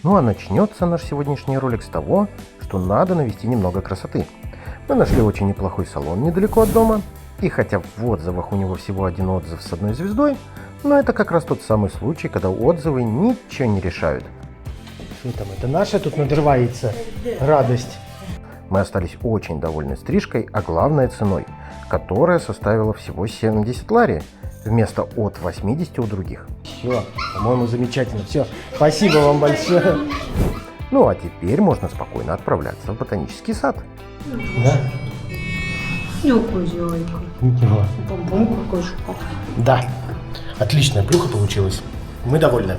Ну а начнется наш сегодняшний ролик с того, что надо навести немного красоты. Мы нашли очень неплохой салон недалеко от дома, и хотя в отзывах у него всего один отзыв с 1 звездой, но это как раз тот самый случай, когда отзывы ничего не решают. Что там, это наша тут надрывается радость. Мы остались очень довольны стрижкой, а главное ценой, которая составила всего 70 лари, вместо от 80 у других. Все, по-моему, замечательно. Все, спасибо вам большое. Ну а теперь можно спокойно отправляться в ботанический сад. Да? Ну, козёйка. Ничего. Бомбон какой шикарный. Да, отличная плюха получилась. Мы довольны.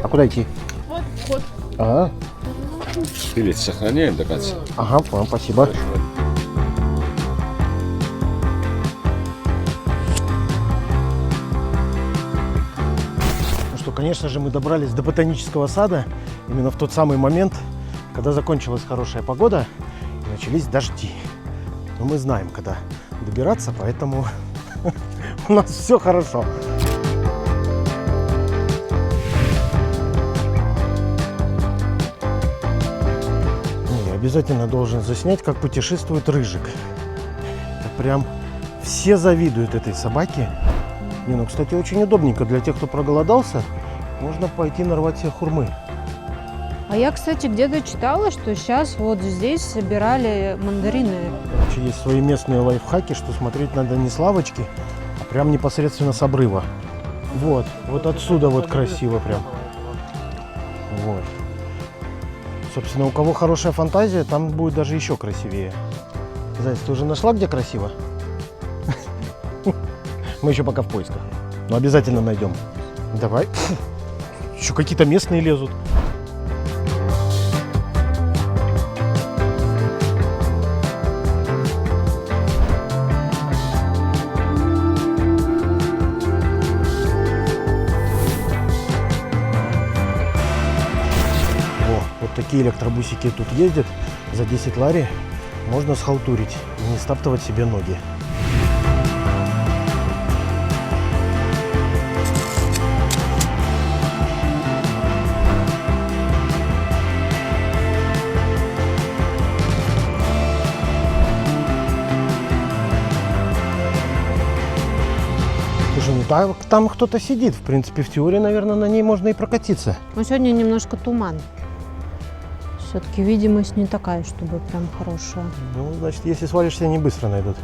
А куда идти? Вот вход. Ага, Билет сохраняем до конца. ага, вам спасибо. Ну что, конечно же, мы добрались до ботанического сада именно в тот самый момент, когда закончилась хорошая погода и начались дожди. Но мы знаем, когда добираться, поэтому у нас все хорошо. Не, обязательно должен заснять, как путешествует Рыжик. Это прям все завидуют этой собаке. Не, ну, кстати, очень удобненько для тех, кто проголодался. Можно пойти нарвать себе хурмы. А я, кстати, где-то читала, что сейчас вот здесь собирали мандарины. Короче, есть свои местные лайфхаки, что смотреть надо не с лавочки, а прям непосредственно с обрыва. Вот, вот отсюда вот красиво прям. Вот. Собственно, у кого хорошая фантазия, там будет даже еще красивее. Зайц, ты уже нашла, где красиво? Мы еще пока в поисках, но обязательно найдем. Давай. Еще какие-то местные лезут. Вот такие электробусики тут ездят. За 10 лари можно схалтурить и не стаптывать себе ноги. Слушай, ну там кто-то сидит. В принципе, в теории, наверное, на ней можно и прокатиться. Но сегодня немножко туман. Все-таки видимость не такая, чтобы прям хорошая. Ну, значит, если свалишься, они быстро найдут.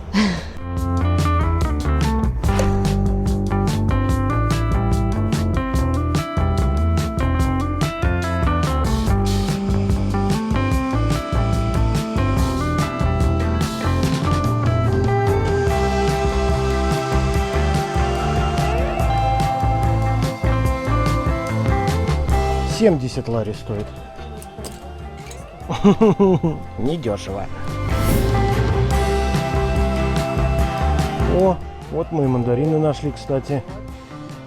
$70 лари стоит. Недешево. О, вот мы и мандарины нашли, кстати.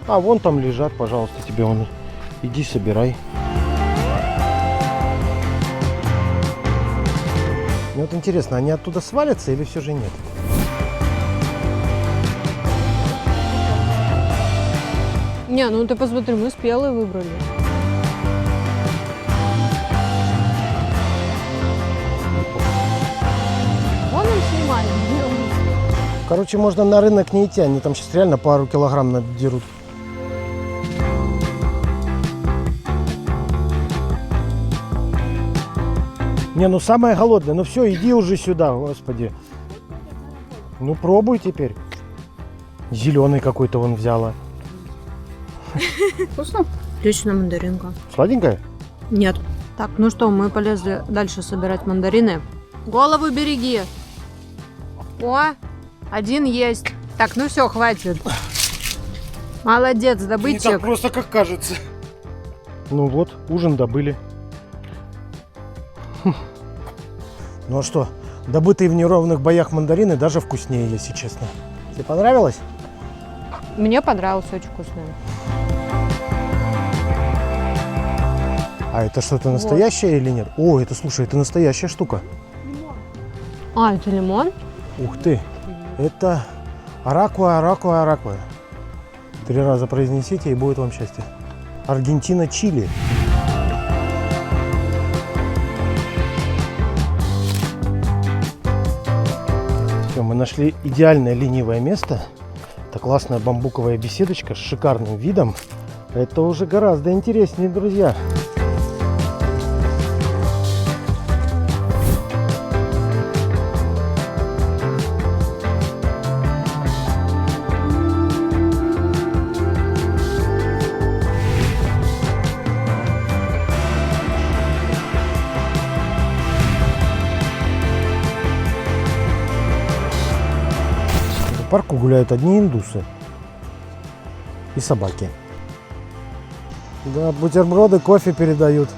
А, вон там лежат, пожалуйста, тебе вон. Иди собирай. Мне вот интересно, они оттуда свалятся или все же нет? Не, ну ты посмотри, мы спелые выбрали. Вон он снимает. Короче, можно на рынок не идти, они там сейчас реально пару килограмм надерут. Не, ну самое голодное, ну все, иди уже сюда, господи. Ну пробуй теперь. Зеленый какой-то он взяла. Вкусно? Отлично, мандаринка. Сладенькая? Нет. Так, ну что, мы полезли дальше собирать мандарины. Голову береги. О, один есть. Так, ну все, хватит. Молодец, добытчик. просто, как кажется. Ну вот, ужин добыли. Ну а что, добытые в неровных боях мандарины даже вкуснее, если честно. Тебе понравилось? Мне понравилось, очень вкусно. А это что-то настоящее или нет? О, это, слушай, это настоящая штука. А, это лимон? Ух ты, это аракуа, аракуа, аракуа. 3 раза произнесите, и будет вам счастье. Аргентина, Чили. Все, мы нашли идеальное ленивое место. Это классная бамбуковая беседочка с шикарным видом. Это уже гораздо интереснее, друзья. В парку гуляют одни индусы и собаки. Да, бутерброды, кофе передают.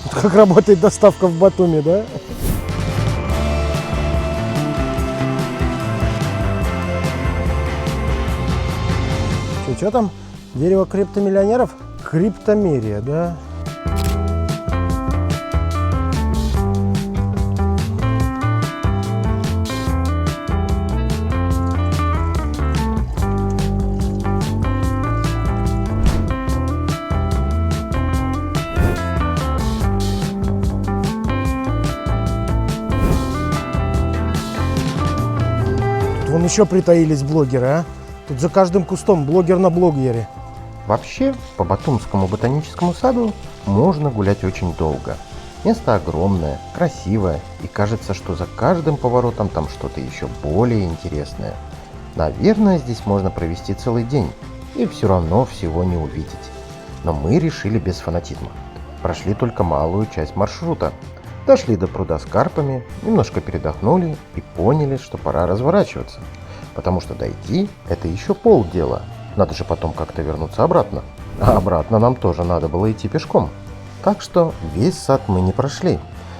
Вот как работает доставка в Батуми, да? Что там? Дерево криптомиллионеров? Криптомерия, да? Вон еще притаились блогеры, а? Тут за каждым кустом блогер на блогере. Вообще, по Батумскому ботаническому саду можно гулять очень долго. Место огромное, красивое, и кажется, что за каждым поворотом там что-то еще более интересное. Наверное, здесь можно провести целый день, и все равно всего не увидеть. Но мы решили без фанатизма. Прошли только малую часть маршрута. Дошли до пруда с карпами, немножко передохнули и поняли, что пора разворачиваться. Потому что дойти – это еще полдела. Надо же потом как-то вернуться обратно. А обратно нам тоже надо было идти пешком. Так что весь сад мы не прошли.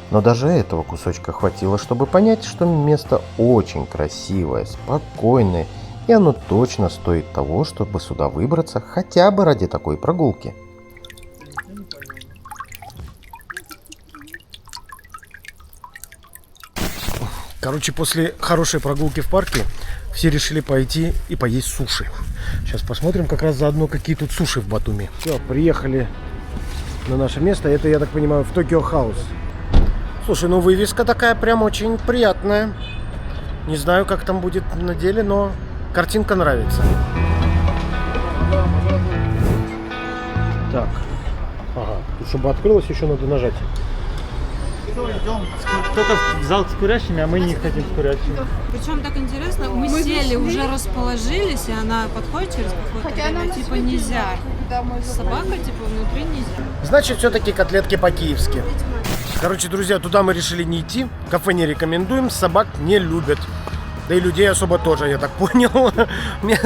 Но даже этого кусочка хватило, чтобы понять, что место очень красивое, спокойное, и оно точно стоит того, чтобы сюда выбраться хотя бы ради такой прогулки. Короче, после хорошей прогулки в парке все решили пойти и поесть суши. Сейчас посмотрим как раз заодно, какие тут суши в Батуми. Все, приехали на наше место. Это, я так понимаю, в Токио Хаус. Слушай, ну вывеска такая прям очень приятная. Не знаю, как там будет на деле, но картинка нравится. Так. Ага. Тут, чтобы открылось, еще надо нажать. Идем только в зал с курящими, а мы не хотим с курящими. Причем так интересно, мы сели, уже расположились, и она подходит через какое-то время, типа нельзя. Собака, типа, внутри нельзя. Значит, все-таки котлетки по-киевски. Короче, друзья, туда мы решили не идти. Кафе не рекомендуем, собак не любят. Да и людей особо тоже, я так понял.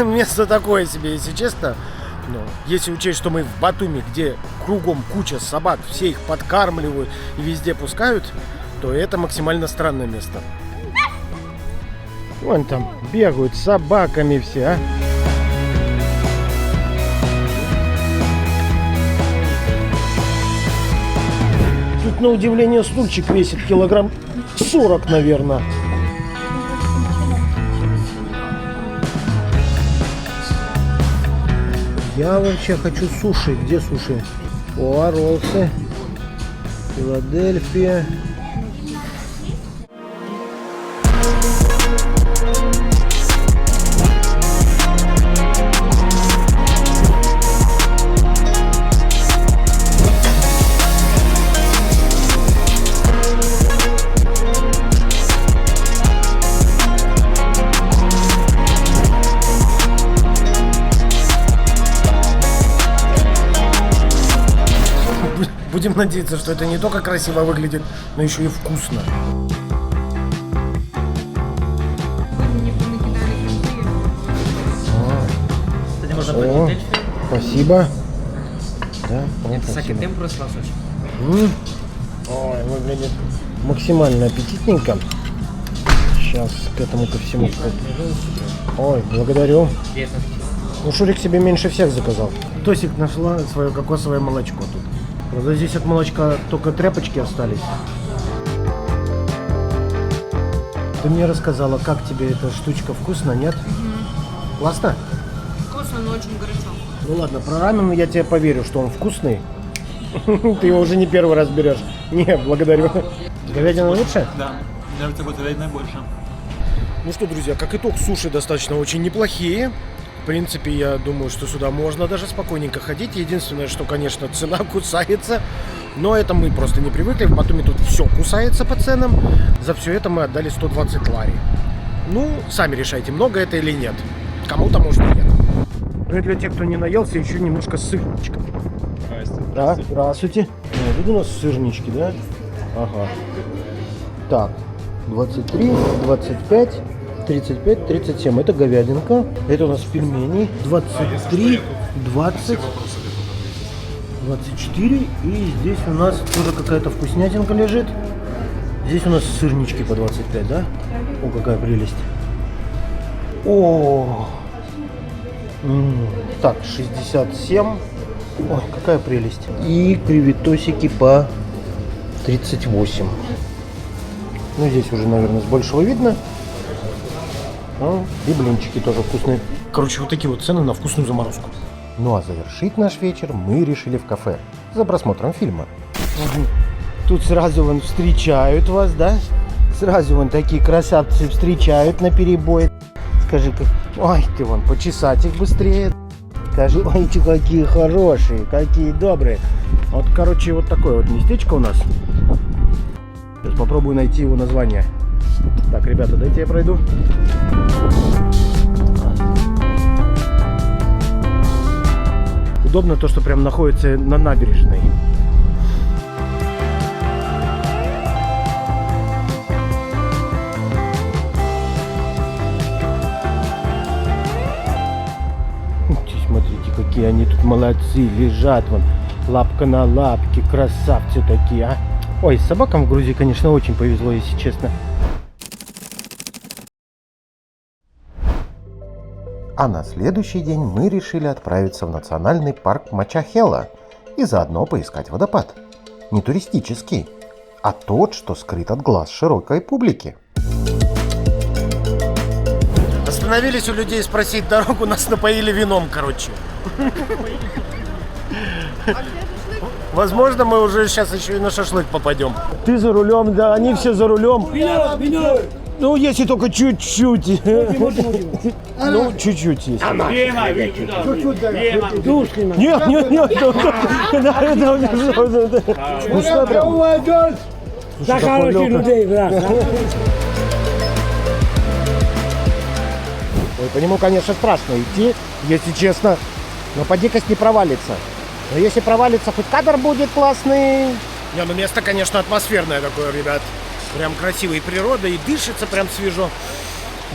Место такое себе, если честно. Но если учесть, что мы в Батуми, где кругом куча собак, все их подкармливают и везде пускают, то это максимально странное место. Вон там бегают с собаками все, а. Тут, на удивление, стульчик весит килограмм 40, наверное. Я вообще хочу суши. Где суши? О, роллсы. Филадельфия. Будем надеяться, что это не только красиво выглядит, но еще и вкусно. О, спасибо. Да, спасибо. Ой, выглядит максимально аппетитненько. Сейчас к этому ко всему. Ой, благодарю. Ну, Шурик себе меньше всех заказал. Тосик нашла свое кокосовое молочко тут. Правда, здесь от молочка только тряпочки остались. Ты мне рассказала, как тебе эта штучка, вкусно, нет? Классно? Вкусно, но очень горячо. Ну ладно, про рамен я тебе поверю, что он вкусный. Ты его уже не первый раз берешь. Не, благодарю. Говядина лучше? Да, нравится вот говядина больше. Ну что, друзья, как итог, суши достаточно очень неплохие. В принципе, я думаю, что сюда можно даже спокойненько ходить. Единственное, что, конечно, цена кусается. Но это мы просто не привыкли. В Батуми тут все кусается по ценам. За все это мы отдали 120 лари. Ну, сами решайте, много это или нет. Кому-то, может, и нет. Ну и для тех, кто не наелся, еще немножко сырничка. Да, здравствуйте. Тут у нас сырнички, да? Ага. Так, 23, 25, 35, 37. Это говядинка. Это у нас пельмени. 23, 20, 24. И здесь у нас тоже какая-то вкуснятинка лежит. Здесь у нас сырнички по 25, да? О, какая прелесть. О, так, 67. Ой, какая прелесть. И креветосики по 38. Ну, здесь уже, наверное, с большего видно. И блинчики тоже вкусные. Короче, вот такие вот цены на вкусную заморозку. Ну а завершить наш вечер мы решили в кафе за просмотром фильма. Тут сразу вон встречают вас, да? Сразу вон такие красавцы встречают на перебой. Скажи, ой, ты вон, почесать их быстрее. Скажи, ой, какие хорошие, какие добрые. Вот, короче, вот такое вот местечко у нас. Сейчас попробую найти его название. Так, ребята, дайте я пройду. Удобно то, что прям находится на набережной. Смотрите, какие они тут молодцы, лежат вон, лапка на лапке, красавцы такие, а. Ой, собакам в Грузии, конечно, очень повезло, если честно. А на следующий день мы решили отправиться в национальный парк Мачахела и заодно поискать водопад. Не туристический, а тот, что скрыт от глаз широкой публики. Остановились у людей спросить дорогу, нас напоили вином, короче. Возможно, мы уже сейчас еще и на шашлык попадем. Ты за рулем, да, они все за рулем. Ну, если только чуть-чуть. Ну, чуть-чуть есть. Нет, нет, нет. За хороших людей, брат. Ой, по нему, конечно, страшно идти, если честно. Но по дикость не провалится. Но если провалится, хоть кадр будет классный. Не, ну место, конечно, атмосферное такое, ребят. Прям красивая природа, и дышится прям свежо.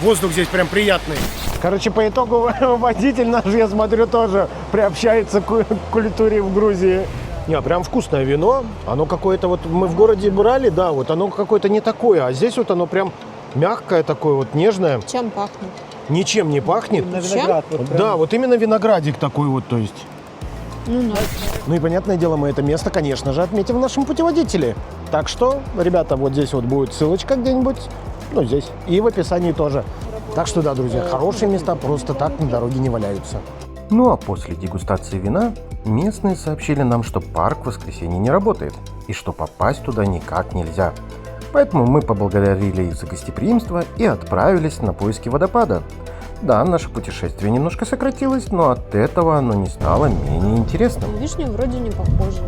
Воздух здесь прям приятный. Короче, по итогу водитель наш, я смотрю, тоже приобщается к культуре в Грузии. Не, прям вкусное вино. Оно какое-то вот, мы в городе брали, да, вот оно какое-то не такое. А здесь вот оно прям мягкое такое, вот нежное. Чем пахнет? Ничем не пахнет. Виноград, вот да, вот именно виноградик такой вот, то есть. Ну и понятное дело, мы это место, конечно же, отметим в нашем путеводителе. Так что, ребята, вот здесь вот будет ссылочка где-нибудь, ну здесь, и в описании тоже. Так что да, друзья, хорошие места просто так на дороге не валяются. Ну а после дегустации вина местные сообщили нам, что парк в воскресенье не работает и что попасть туда никак нельзя. Поэтому мы поблагодарили их за гостеприимство и отправились на поиски водопада. Да, наше путешествие немножко сократилось, но от этого оно не стало менее интересным. Вишни вроде не похожи.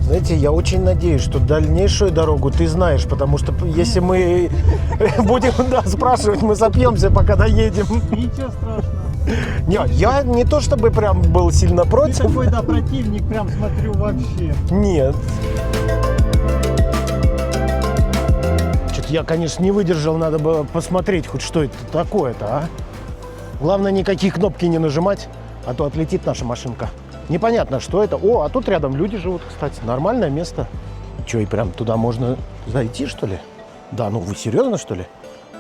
Знаете, я очень надеюсь, что дальнейшую дорогу ты знаешь, потому что если мы будем спрашивать, мы запьемся, пока доедем. Ничего страшного. Нет, я не то чтобы прям был сильно против. Ты такой, да, противник, прям смотрю вообще. Нет. Я, конечно, не выдержал, надо было посмотреть, хоть что это такое-то, а? Главное, никакие кнопки не нажимать, а то отлетит наша машинка. Непонятно, что это. О, а тут рядом люди живут, кстати. Нормальное место. Че, и прям туда можно зайти, что ли? Да, ну вы серьезно, что ли?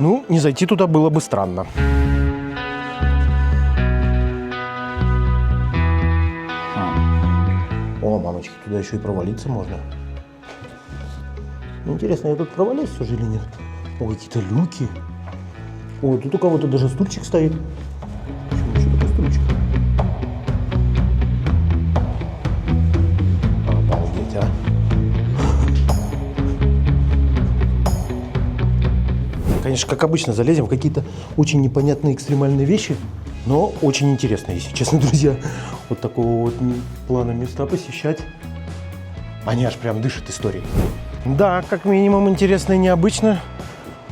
Ну, не зайти туда было бы странно. О, мамочки, туда еще и провалиться можно. Интересно, я тут провалюсь все же или нет? О, какие-то люки. О, тут у кого-то даже стульчик стоит. Почему еще такой стульчик? конечно, как обычно, залезем в какие-то очень непонятные экстремальные вещи, но очень интересные, если честно, друзья. Вот такого вот плана места посещать. Они аж прям дышат историей. Да, как минимум интересно и необычно.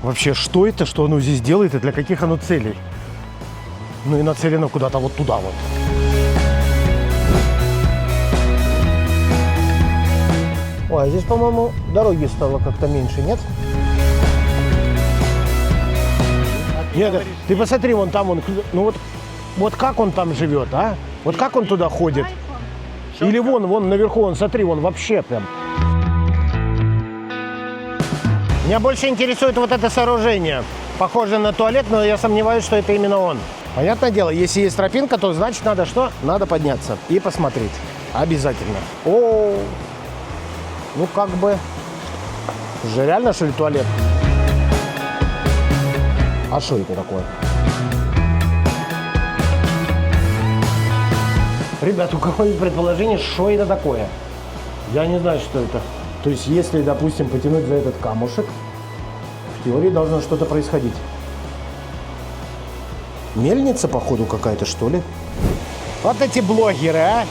Вообще, что это, что оно здесь делает и для каких оно целей? Ну и нацелено куда-то вот туда вот. Ой, а здесь, по-моему, дороги стало как-то меньше, нет? Нет, ты посмотри, вон там, ну вот как он там живет, а? Вот как он туда ходит? Или вон наверху, вон, смотри, вон вообще прям. Меня больше интересует вот это сооружение. Похоже на туалет, но я сомневаюсь, что это именно он. Понятное дело, если есть тропинка, то значит надо что? Надо подняться и посмотреть. Обязательно. О, ну как бы. Же реально, что ли, туалет? А что это такое? Ребят, у кого-нибудь предположение, что это такое? Я не знаю, что это. То есть, если, допустим, потянуть за этот камушек, в теории должно что-то происходить. Мельница, походу, какая-то, что ли? Вот эти блогеры, а?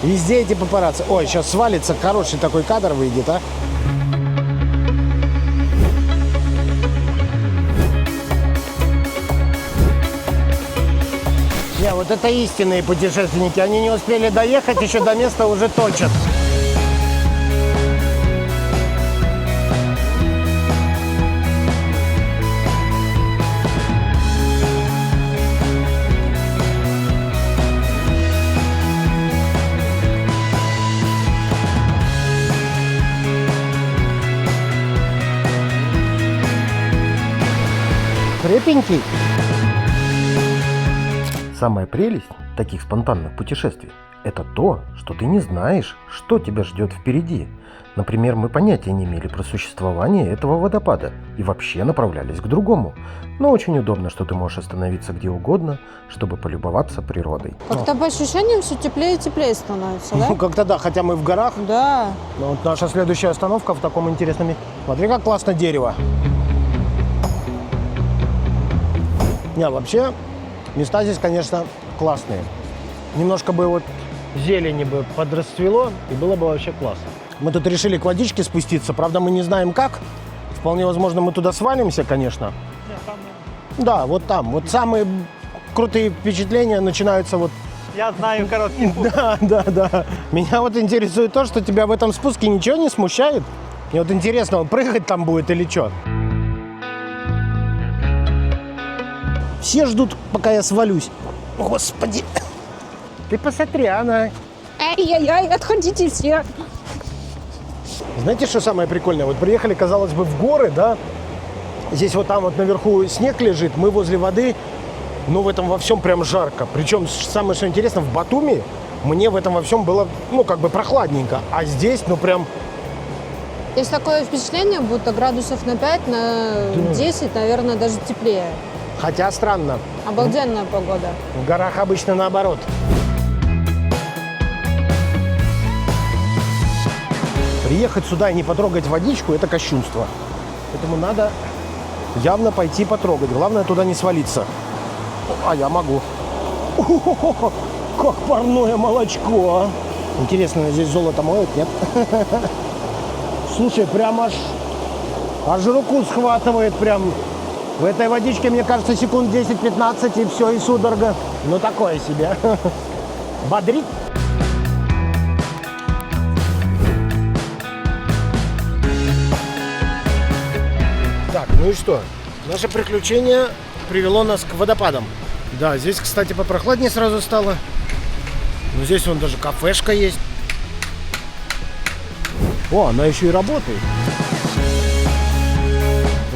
Везде эти папарацци. Ой, сейчас свалится, хороший такой кадр выйдет, а? Не, вот это истинные путешественники. Они не успели доехать, еще до места уже точат. Крепенький. Самая прелесть таких спонтанных путешествий – это то, что ты не знаешь, что тебя ждет впереди. Например, мы понятия не имели про существование этого водопада и вообще направлялись к другому. Но очень удобно, что ты можешь остановиться где угодно, чтобы полюбоваться природой. Как-то по ощущениям все теплее и теплее становится, да? Ну, как-то да, хотя мы в горах. Да. Но вот наша следующая остановка в таком интересном месте. Смотри, как классно дерево. Не, вообще, места здесь, конечно, классные. Немножко бы вот зелени бы подрасцвело, и было бы вообще классно. Мы тут решили к водичке спуститься, правда, мы не знаем как. Вполне возможно, мы туда свалимся, конечно. Да, вот там. Вот самые крутые впечатления начинаются вот... Я знаю короткий путь. Да. Меня вот интересует то, что тебя в этом спуске ничего не смущает. Мне вот интересно, он прыгать там будет или что? Все ждут, пока я свалюсь. Господи. Ты посмотри, она... Ай-яй-яй, отходите все. Знаете, что самое прикольное? Вот приехали, казалось бы, в горы, да? Здесь вот там вот наверху снег лежит, мы возле воды, но в этом во всем прям жарко. Причем самое, что интересно, в Батуми мне в этом во всем было, ну, как бы прохладненько. А здесь, ну, прям... Есть такое впечатление, будто градусов на 5, на 10, наверное, даже теплее. Хотя странно. Обалденная погода. В горах обычно наоборот. Приехать сюда и не потрогать водичку – это кощунство. Поэтому надо явно пойти потрогать. Главное, туда не свалиться. А я могу. О-хо-хо-хо, как парное молочко. Интересно, здесь золото моют, нет? Слушай, прям аж руку схватывает прям. В этой водичке, мне кажется, секунд 10-15 и все, и судорога. Ну, такое себе. Бодрит. Так, ну и что? Наше приключение привело нас к водопадам. Да, здесь, кстати, попрохладнее сразу стало. Но здесь вон даже кафешка есть. О, она еще и работает.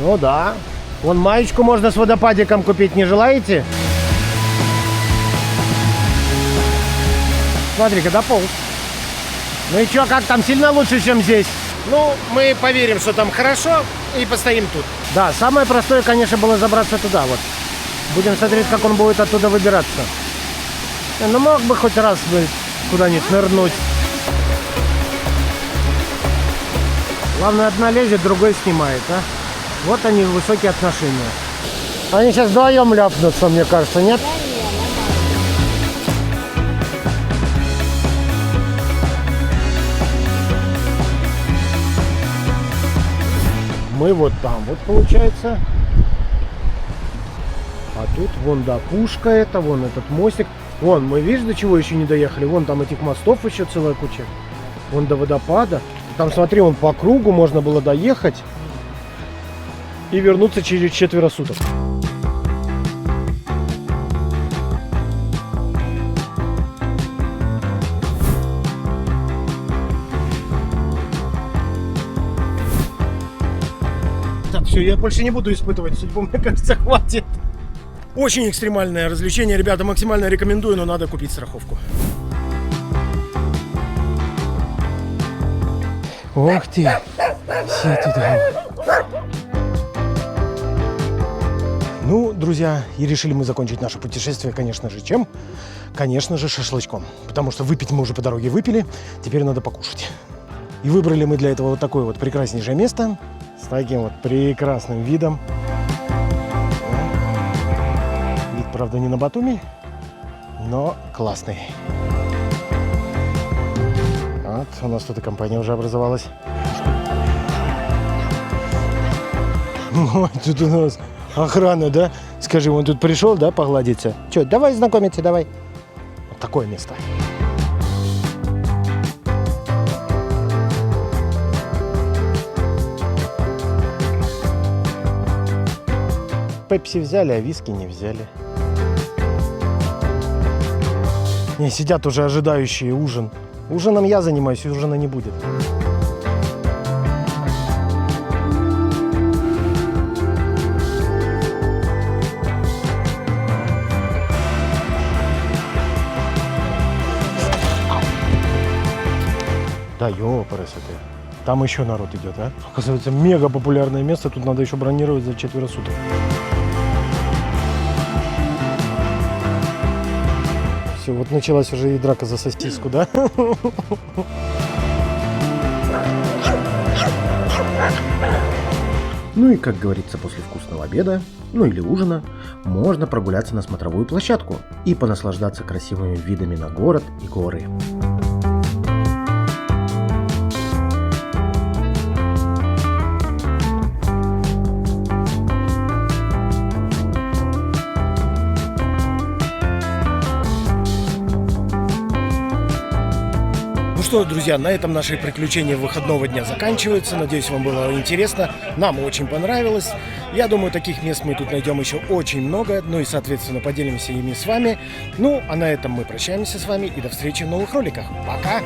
Ну да. Вон маечку можно с водопадиком купить, не желаете? Смотри-ка, дополз. Ну и что, как там, сильно лучше, чем здесь? Ну, мы поверим, что там хорошо, и постоим тут. Да, самое простое, конечно, было забраться туда вот. Будем смотреть, как он будет оттуда выбираться. Ну, мог бы хоть раз куда-нибудь нырнуть. Главное, одна лезет, другой снимает, а? Вот они, высокие отношения. Они сейчас вдвоем ляпнутся, мне кажется, нет? Мы вот там вот, получается. А тут вон, да, пушка это, вон этот мостик. Вон, мы, видишь, до чего еще не доехали? Вон там этих мостов еще целая куча. Вон до водопада. Там, смотри, вон по кругу можно было доехать и вернуться через 4 суток. Так, все, я больше не буду испытывать судьбу, мне кажется, хватит. Очень экстремальное развлечение, ребята, максимально рекомендую, но надо купить страховку. Ох ты, все туда. Ну, друзья, и решили мы закончить наше путешествие, конечно же, чем? Конечно же, шашлычком. Потому что выпить мы уже по дороге выпили, теперь надо покушать. И выбрали мы для этого вот такое вот прекраснейшее место с таким вот прекрасным видом. Вид, правда, не на Батуми, но классный. Вот, у нас тут и компания уже образовалась. Ой, тут у нас охрана, да? Скажи, он тут пришел, да, погладиться? Че, давай знакомиться, давай. Вот такое место. Пепси взяли, а виски не взяли. Не, сидят уже ожидающие ужин. Ужином я занимаюсь, ужина не будет. Да ёпарасы ты. Там еще народ идет, а? Оказывается, мега популярное место. Тут надо еще бронировать за 4 суток. Все, вот началась уже и драка за сосиску, да? Ну и, как говорится, после вкусного обеда, ну или ужина, можно прогуляться на смотровую площадку и понаслаждаться красивыми видами на город и горы. Ну что, друзья, на этом наши приключения выходного дня заканчиваются. Надеюсь, вам было интересно. Нам очень понравилось. Я думаю, таких мест мы тут найдем еще очень много. Ну и, соответственно, поделимся ими с вами. Ну, а на этом мы прощаемся с вами и до встречи в новых роликах. Пока!